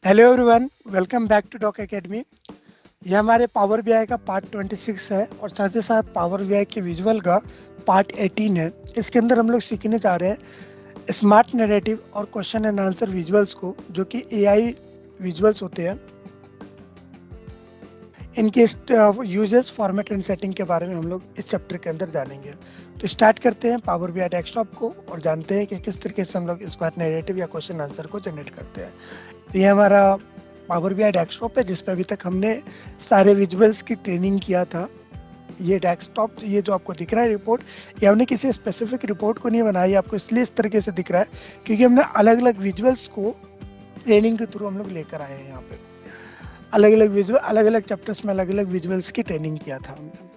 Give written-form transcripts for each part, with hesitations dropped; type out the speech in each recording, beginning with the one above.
Hello everyone, welcome back to Doc Academy. ये हमारे power BI का पार्ट 26 है और साथ ही साथ पावर बीआई के विजुअल का पार्ट 18 है। इसके अंदर हम लोग सीखने जा रहे हैं स्मार्ट नैरेटिव और क्वेश्चन एंड आंसर विजुअल्स को, जो कि एआई विजुअल्स होते हैं। इनके यूजेस, फॉर्मेट एंड सेटिंग के बारे में हम लोग इस चैप्टर के अंदर जानेंगे। तो स्टार्ट करते हैं पावर बीआई डेस्कटॉप को और जानते हैं कि किस तरीके से हम लोग स्मार्ट नैरेटिव या क्वेश्चन आंसर को जनरेट करते हैं। तो ये हमारा पावर बीआई डेस्कटॉप है जिस पे अभी तक हमने सारे विजुअल्स की ट्रेनिंग किया था। ये डेस्कटॉप, ये जो आपको दिख रहा है रिपोर्ट, ये हमने किसी स्पेसिफिक रिपोर्ट को नहीं बनाई, आपको इसलिए इस तरीके से दिख रहा है क्योंकि हमने अलग अलग विजुअल्स को ट्रेनिंग के थ्रू हम लोग लेकर आए हैं। यहाँ पे अलग अलग विजुअल, अलग अलग चैप्टर्स में अलग अलग विजुअल्स की ट्रेनिंग किया था हमने।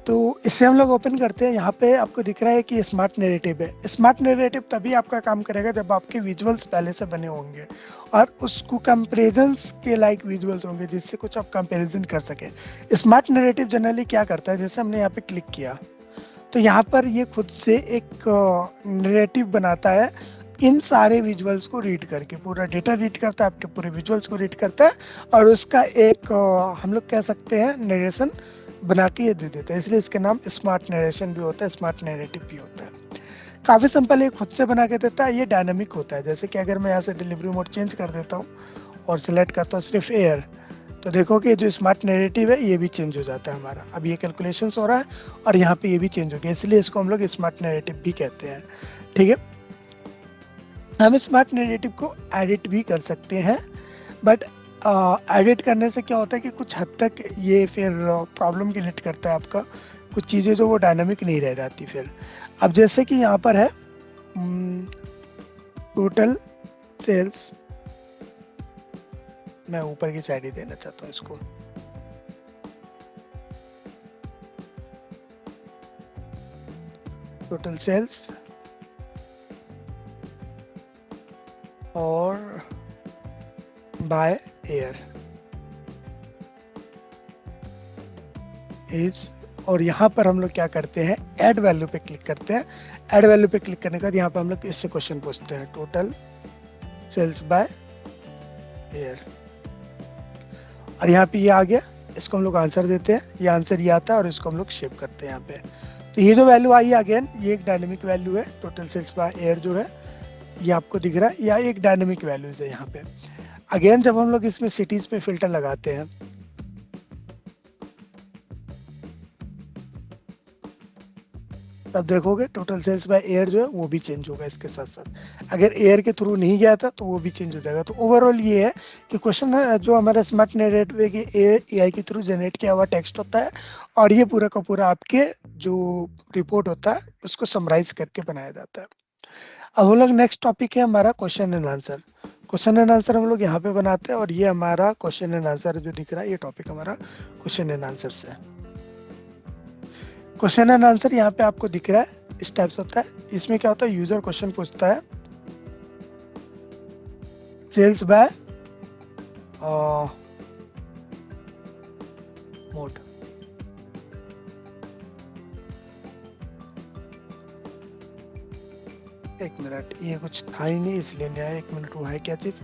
तो इससे हम लोग ओपन करते हैं। यहाँ पे आपको दिख रहा है कि स्मार्ट नैरेटिव है। स्मार्ट नैरेटिव तभी आपका काम करेगा जब आपके विजुअल्स पहले से बने होंगे और उसको कंपेरिजन्स के लाइक विजुअल्स होंगे जिससे कुछ आप कंपैरिजन कर सकें। स्मार्ट नैरेटिव जनरली क्या करता है, जैसे हमने यहाँ पे क्लिक किया तो यहाँ पर ये खुद से एक नैरेटिव बनाता है। इन सारे विजुअल्स को रीड करके पूरा डेटा रीड करता है, आपके पूरे विजुअल्स को रीड करता है और उसका एक हम लोग कह सकते हैं नरेशन बना के ये दे देता है। इसलिए इसके नाम स्मार्ट नरेशन भी होता है, स्मार्ट नैरेटिव भी होता है। काफी सिंपल, ये खुद से बना के देता है। ये डायनामिक होता है, जैसे कि अगर मैं यहाँ से डिलीवरी मोड चेंज कर देता हूँ और सिलेक्ट करता हूँ सिर्फ एयर, तो देखो कि जो स्मार्ट नैरेटिव है ये भी चेंज हो जाता है हमारा। अब ये कैलकुलेशन हो रहा है और यहाँ पे ये भी चेंज हो गया, इसलिए इसको हम लोग स्मार्ट नैरेटिव भी कहते हैं। ठीक है, हम स्मार्ट नैरेटिव को एडिट भी कर सकते हैं, बट एडिट करने से क्या होता है कि कुछ हद तक ये फिर प्रॉब्लम क्रिएट करता है आपका। कुछ चीज़ें जो वो डायनामिक नहीं रह जाती फिर। अब जैसे कि यहाँ पर है टोटल सेल्स, मैं ऊपर की साइड ही देना चाहता हूँ इसको। टोटल सेल्स और बाय एयर इज, और यहाँ पर हम लोग क्या करते हैं, ऐड वैल्यू पे क्लिक करते हैं। ऐड वैल्यू पे क्लिक करने के बाद यहाँ पे हम लोग इससे क्वेश्चन पूछते हैं, टोटल सेल्स बाय एयर, और यहाँ पे ये आ गया। इसको हम लोग आंसर देते हैं, ये आंसर ये आता है और इसको हम लोग शेप करते हैं यहाँ पे। तो ये जो वैल्यू आई है अगेन, ये एक डायनेमिक वैल्यू है। टोटल सेल्स बाय एयर जो है ये आपको दिख रहा है, या एक डायनेमिक वैल्यूज है यहाँ पे। अगेन जब हम लोग इसमें सिटीज पे फिल्टर लगाते हैं, तब देखोगे टोटल सेल्स बाय एयर जो है वो भी चेंज होगा इसके साथ साथ। अगर एयर के थ्रू नहीं गया था तो वो भी चेंज हो जाएगा। तो ओवरऑल ये है कि क्वेश्चन है जो हमारा स्मार्ट नैरेटिव है कि एआई के थ्रू जनरेट किया हुआ टेक्स्ट होता है और ये पूरा का पूरा आपके जो रिपोर्ट होता है उसको समराइज करके बनाया जाता है। अब हम लोग नेक्स्ट टॉपिक है हमारा question and answer. Question and answer हम लोग यहाँ पे बनाते हैं और ये हमारा क्वेश्चन एंड आंसर जो दिख रहा है, ये टॉपिक हमारा क्वेश्चन एंड आंसर से है। क्वेश्चन एंड आंसर यहाँ पे आपको दिख रहा है इस टाइप से होता है। इसमें क्या होता है, यूजर क्वेश्चन पूछता है सेल्स बाय मोड। एक मिनट, ये कुछ था ही नहीं इसलिए नहीं आया। एक मिनट, वो है क्या चीज,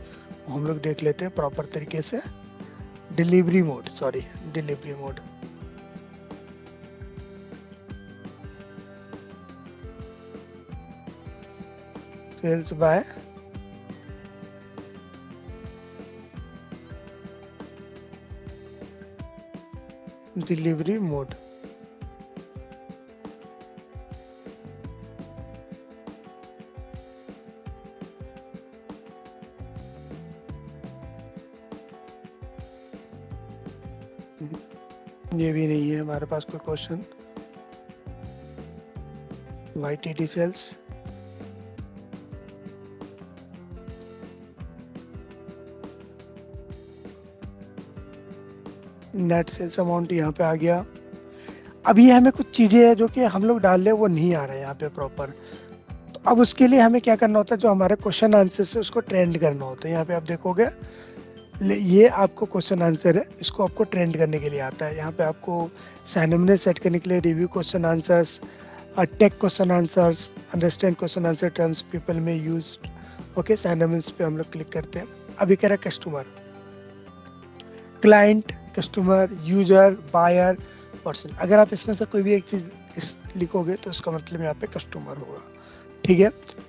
वो हम लोग देख लेते हैं प्रॉपर तरीके से। Delivery mode, sorry, delivery mode. Sales by delivery mode. ये भी नहीं है हमारे पास कोई question. YTD sales, net sales amount यहाँ पे आ गया। अब ये हमें कुछ चीजें हैं जो कि हम लोग डाल रहे हैं वो नहीं आ रहा है यहाँ पे प्रॉपर। तो अब उसके लिए हमें क्या करना होता है, जो हमारे क्वेश्चन आंसर से उसको ट्रेंड करना होता है। यहाँ पे आप देखोगे ये आपको क्वेश्चन आंसर है, इसको आपको ट्रेंड करने के लिए आता है। यहाँ पे आपको साइनमनेस सेट करने के लिए review question answers, take question answers, understand question answer terms people में यूज। ओके, साइनमनेस पे हम लोग क्लिक करते हैं। अभी कह रहा है customer, client, customer, user, buyer, person. अगर आप इसमें से कोई भी एक चीज लिखोगे तो उसका मतलब यहाँ पे कस्टमर होगा, ठीक है।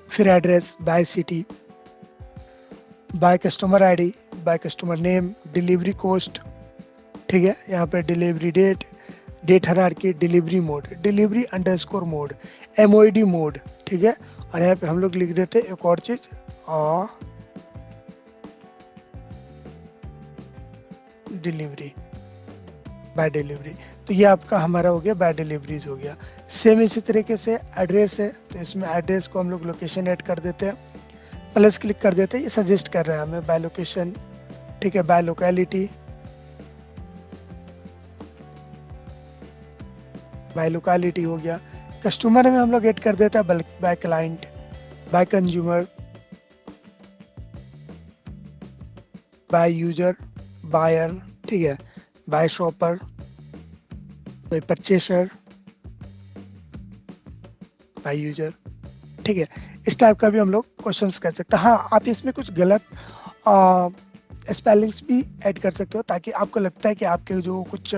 फिर address, by city, by customer ID, by customer name, delivery cost, ठीक है। यहाँ पे delivery date, date hierarchy, delivery mode, delivery underscore mode, MOD mode, ठीक है। और यहाँ पे हम लोग लिख देते हैं एक और चीज, डिलीवरी, बाय डिलीवरी। तो ये आपका हमारा हो गया, बाय डिलीवरीज हो गया। सेम इसी तरीके से एड्रेस है, तो इसमें एड्रेस को हम लोग लोकेशन ऐड कर देते हैं, प्लस क्लिक कर देते हैं, ये सजेस्ट कर रहा है हमें बाय लोकेशन, ठीक है, बाय लोकेलिटी, बाय लोकेलिटी हो गया। कस्टमर में हम लोग ऐड कर देते हैं by client, by consumer, by user, buyer, ठीक है, by shopper, by purchaser, by user, ठीक है। इस टाइप का भी हम लोग क्वेश्चंस कर सकते हैं। हाँ, आप इसमें कुछ गलत स्पेलिंग्स भी ऐड कर सकते हो, ताकि आपको लगता है कि आपके जो कुछ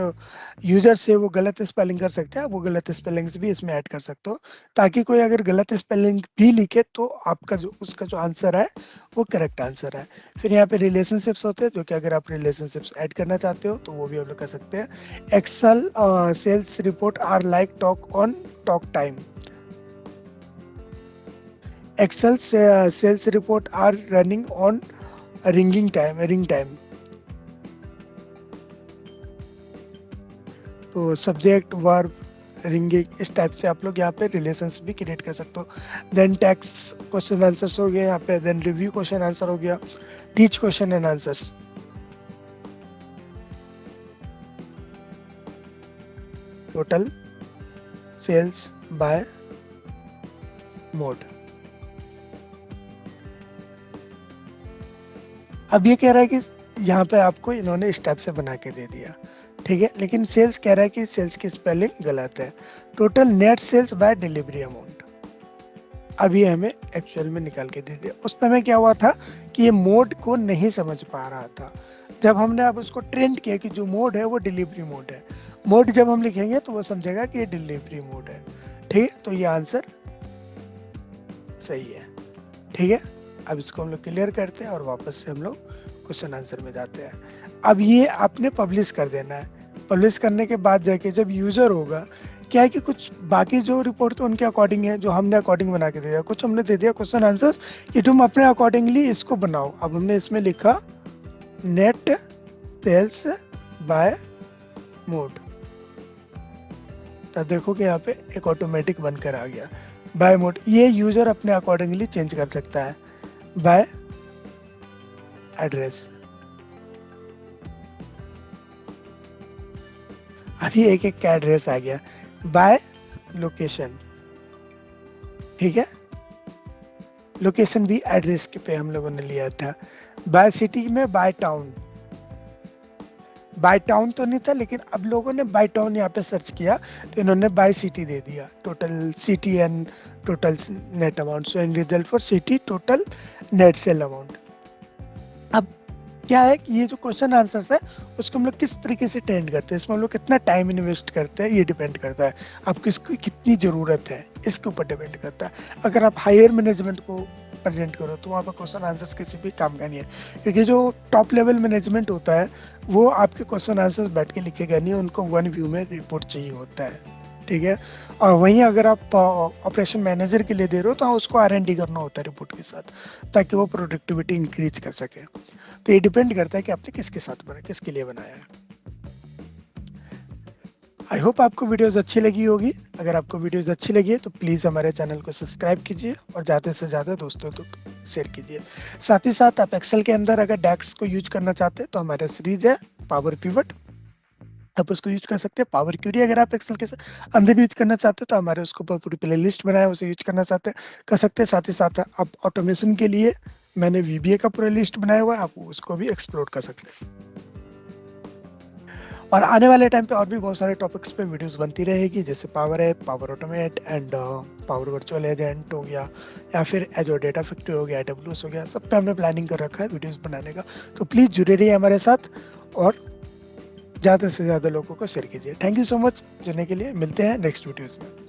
यूजर्स है वो गलत स्पेलिंग कर सकते हैं, वो गलत स्पेलिंग्स भी इसमें ऐड कर सकते हो, ताकि कोई अगर गलत स्पेलिंग भी लिखे तो आपका जो उसका जो आंसर है वो करेक्ट आंसर है। फिर यहाँ पे रिलेशनशिप्स होते हैं, जो कि अगर आप रिलेशनशिप्स ऐड करना चाहते हो तो वो भी हम लोग कर सकते हैं। Excel sales report are like talk on talk time, Excel sales report are running on ring time। तो सब्जेक्ट, वर्ब, रिंगिंग, इस टाइप से आप लोग यहाँ पे रिलेशंस भी क्रिएट कर सकते हो। देन टेक्स्ट क्वेश्चन आंसर्स हो गया यहाँ पे, देन रिव्यू क्वेश्चन आंसर हो गया, teach question and answers, total sales by mode. अब ये कह रहा है कि यहाँ पे आपको इन्होंने इस टाइप से बना के दे दिया, ठीक है, लेकिन सेल्स कह रहा है कि सेल्स की स्पेलिंग गलत है। Total net sales by delivery amount, अब ये हमें एक्चुअल में निकाल के दे दिया। उस समय क्या हुआ था कि ये मोड को नहीं समझ पा रहा था। जब हमने अब उसको ट्रेंड किया कि जो मोड है वो डिलीवरी मोड है, मोड जब हम लिखेंगे तो वो समझेगा कि ये डिलीवरी मोड है, ठीक है। तो ये आंसर सही है, ठीक है। अब इसको हम लोग क्लियर करते हैं और वापस से हम लोग क्वेश्चन आंसर में जाते हैं। अब ये आपने पब्लिश कर देना है। पब्लिश करने के बाद जाके जब यूजर होगा, क्या है कि कुछ बाकी जो रिपोर्ट तो उनके अकॉर्डिंग है, जो हमने अकॉर्डिंग बना के दे दिया, कुछ हमने दे दिया क्वेश्चन आंसर्स कि तुम अपने अकॉर्डिंगली इसको बनाओ। अब हमने इसमें लिखा नेट सेल्स बाय मोड, तो देखो कि यहाँ पे एक ऑटोमेटिक बनकर आ गया बाय मोड। ये यूजर अपने अकॉर्डिंगली चेंज कर सकता है। बाय एड्रेस, अभी एक एक का एड्रेस आ गया। बाय लोकेशन, ठीक है, लोकेशन भी एड्रेस के पे हम लोगों ने लिया था। बाय सिटी में बाय टाउन, बाय टाउन तो नहीं था, लेकिन अब लोगों ने बाय टाउन यहाँ पे सर्च किया तो इन्होंने बाय सिटी दे दिया, total city and total net amount. So in result for city total net cell amount. अब क्या है कि ये जो क्वेश्चन आंसर्स है उसको हम लोग किस तरीके से ट्रेंड करते हैं, इसमें हम लोग कितना टाइम इन्वेस्ट करते हैं, ये डिपेंड करता है। आपको इसकी कितनी ज़रूरत है इसके ऊपर डिपेंड करता है। अगर आप हायर मैनेजमेंट को प्रेजेंट करो तो वहाँ पर क्वेश्चन आंसर्स किसी भी काम का नहीं है, क्योंकि जो टॉप लेवल मैनेजमेंट होता है वो आपके क्वेश्चन आंसर्स बैठ के लिखेगा नहीं, उनको वन व्यू में रिपोर्ट चाहिए होता है, ठीक है। और वहीं अगर आप ऑपरेशन मैनेजर के लिए दे रहे हो तो उसको R&D करना होता है रिपोर्ट के साथ, ताकि वो प्रोडक्टिविटी इंक्रीज कर सके। तो ये डिपेंड करता है कि आपने किसके साथ बना, किसके लिए बनाया है। आई होप आपको वीडियोस अच्छी लगी होगी। अगर आपको वीडियोस अच्छी लगी है तो प्लीज़ हमारे चैनल को सब्सक्राइब कीजिए और ज़्यादा से ज़्यादा दोस्तों तक शेयर कीजिए। साथ ही साथ आप एक्सेल के अंदर अगर डैक्स को यूज करना चाहते हैं तो हमारा सीरीज है पावर पिवट, आप उसको यूज कर सकते हैं। पावर क्यूरी अगर आप एक्सेल के अंदर यूज करना चाहते हैं तो हमारे उसके ऊपर पूरी प्ले लिस्ट बनाया, उसे यूज करना चाहते हैं कर सकते हैं। साथ ही साथ आप ऑटोमेशन के लिए मैंने VBA का पूरा लिस्ट बनाया हुआ है, आप उसको भी एक्सप्लोर कर सकते हैं। और आने वाले टाइम पे और भी बहुत सारे टॉपिक्स पे वीडियोस बनती रहेगी, जैसे power app, power automate and power virtual agent हो गया, या फिर एजोर डेटा फैक्ट्री हो गया, AWS हो गया, सब पे हमने प्लानिंग कर रखा है वीडियोस बनाने का। तो प्लीज़ जुड़े रहिए हमारे साथ और ज़्यादा से ज़्यादा लोगों को शेयर कीजिए। थैंक यू सो मच जुड़ने के लिए, मिलते हैं नेक्स्ट वीडियोज़ में।